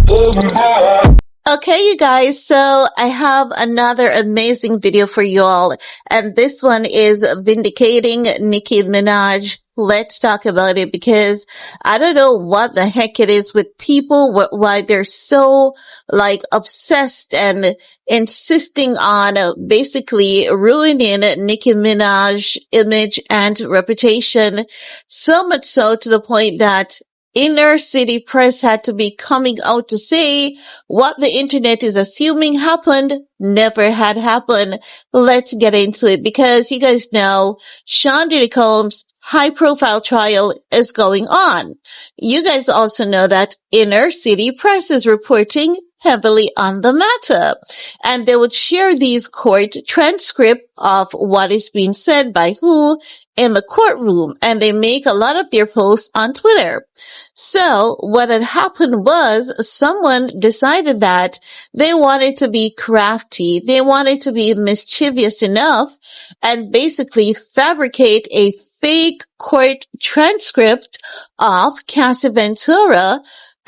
Okay, you guys, so I have another amazing video for you all, and this one is vindicating Nicki Minaj. Let's talk about it because I don't know what the heck it is with people, why they're so like obsessed and insisting on basically ruining Nicki Minaj image and reputation, so much so to the point that inner city press had to be coming out to say what the internet is assuming happened never had happened. Let's get into it because you guys know Diddy Combs' high profile trial is going on. You guys also know that inner city press is reporting heavily on the matter, and they would share these court transcripts of what is being said by who in the courtroom, and they make a lot of their posts on Twitter. So what had happened was someone decided that they wanted to be crafty, they wanted to be mischievous enough and basically fabricate a fake court transcript of Cassie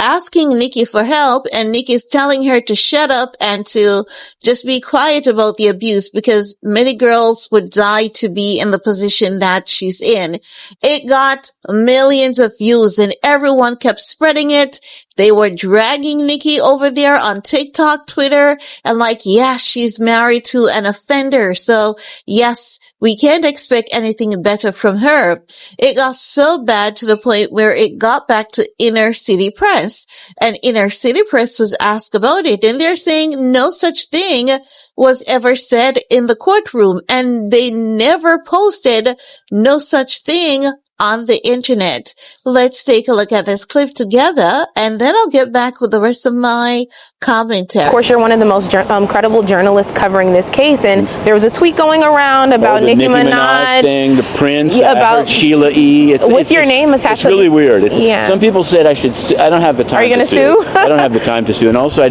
asking Nicki for help, and Nicki's telling her to shut up and to just be quiet about the abuse because many girls would die to be in the position that she's in. It got millions of views and everyone kept spreading it. They were dragging Nicki over there on TikTok, Twitter, and like, yeah, she's married to an offender. So yes, we can't expect anything better from her. It got so bad to the point where it got back to inner city press, and inner city press was asked about it, and they're saying no such thing was ever said in the courtroom, and they never posted no such thing on the internet. Let's take a look at this clip together, and then I'll get back with the rest of my commentary. Of course, you're one of the most credible journalists covering this case, and there was a tweet going around about Nicki Minaj thing, the Prince, about Sheila E. With your name attached. It's really weird. Yeah. Some people said I should. I don't have the time. Are you going to sue? I don't have the time to sue, and also I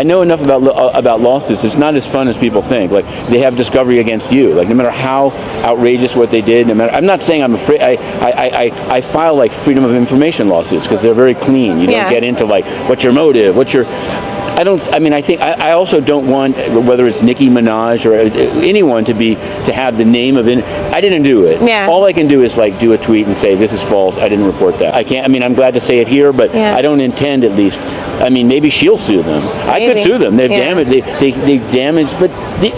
know enough about lawsuits. It's not as fun as people think. Like they have discovery against you. Like no matter how outrageous what they did, no matter. I'm not saying I'm afraid. I file like freedom of information lawsuits because they're very clean. You don't get into like what's your motive, I also don't want, whether it's Nicki Minaj or anyone to have the name of it. I didn't do it. Yeah. All I can do is like do a tweet and say this is false. I didn't report that. I can't. I'm glad to say it here, but I don't intend at least. Maybe she'll sue them. Maybe. I could sue them. They've damaged. They damaged. But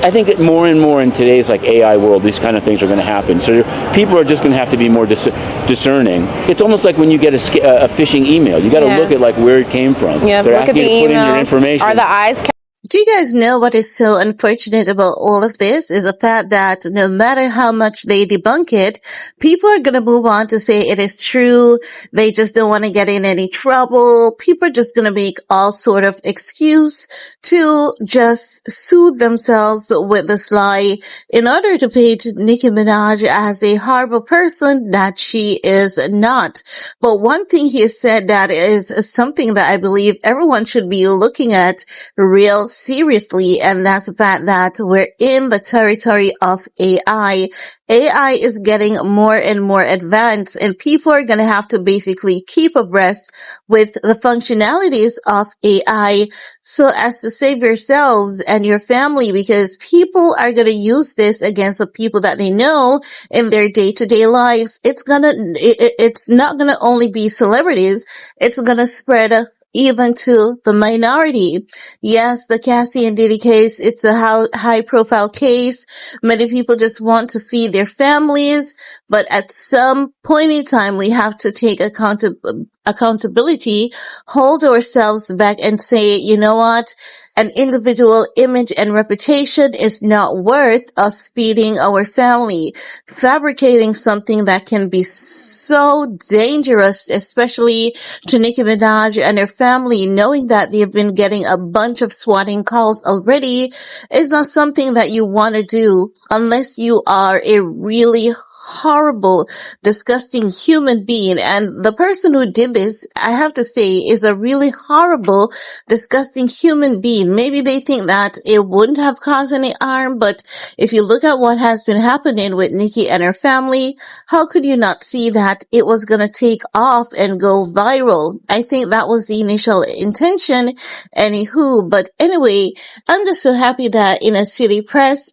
I think that more and more in today's like AI world, these kind of things are going to happen. So people are just going to have to be more discerning. It's almost like when you get a phishing email. You got to look at like where it came from. Yeah. They're Look asking at the you to put in your emails. information. Are the eyes? Do you guys know what is so unfortunate about all of this is the fact that no matter how much they debunk it, people are going to move on to say it is true. They just don't want to get in any trouble. People are just going to make all sort of excuse to just soothe themselves with this lie in order to paint Nicki Minaj as a horrible person that she is not. But one thing he has said that is something that I believe everyone should be looking at real seriously, and that's the fact that we're in the territory of AI. AI is getting more and more advanced, and people are going to have to basically keep abreast with the functionalities of AI so as to save yourselves and your family, because people are going to use this against the people that they know in their day-to-day lives. It's not going to only be celebrities. It's going to spread even to the minority. Yes, the Cassie and Diddy case, it's a high profile case. Many people just want to feed their families, but at some point in time, we have to take accountability, hold ourselves back and say, you know what? An individual image and reputation is not worth us feeding our family. Fabricating something that can be so dangerous, especially to Nicki Minaj and her family, knowing that they've been getting a bunch of swatting calls already, is not something that you want to do unless you are a really horrible, disgusting human being. And the person who did this, I have to say, is a really horrible, disgusting human being. Maybe they think that it wouldn't have caused any harm, but if you look at what has been happening with Nicki and her family, how could you not see that it was going to take off and go viral? I think that was the initial intention. Anywho, but anyway, I'm just so happy that inner city press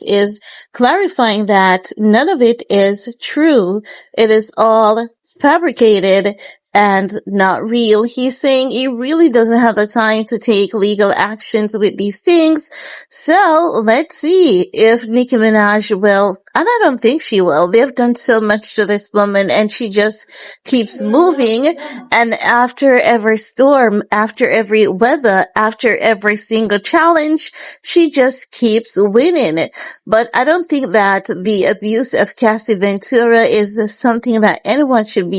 is clarifying that none of it is true. It is all fabricated and not real. He's saying he really doesn't have the time to take legal actions with these things. So let's see if Nicki Minaj will, and I don't think she will. They've done so much to this woman and she just keeps moving. And after every storm, after every weather, after every single challenge, she just keeps winning. But I don't think that the abuse of Cassie Ventura is something that anyone should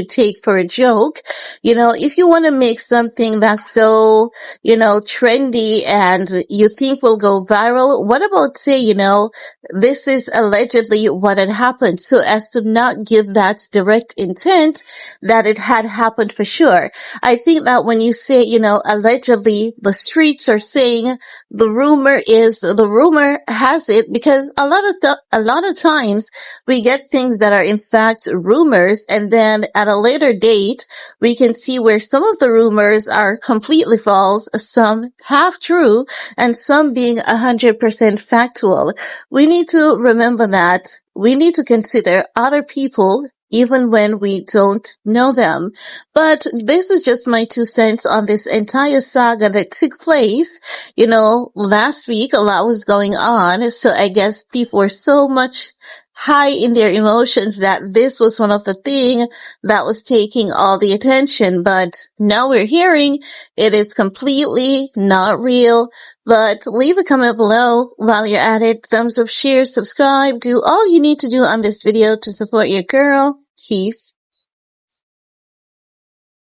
take for a joke. You know, if you want to make something that's so, trendy and you think will go viral, what about say, this is allegedly what had happened, so as to not give that direct intent that it had happened for sure. I think that when you say, allegedly, the streets are saying the rumor has it, because a lot of times we get things that are in fact rumors, and then at a later date we can see where some of the rumors are completely false, some half true, and some being 100% factual. We need to remember that we need to consider other people even when we don't know them. But this is just my 2 cents on this entire saga that took place. Last week a lot was going on, so I guess people were so much high in their emotions that this was one of the things that was taking all the attention. But now we're hearing it is completely not real. But leave a comment below while you're at it. Thumbs up, share, subscribe. Do all you need to do on this video to support your girl. Peace.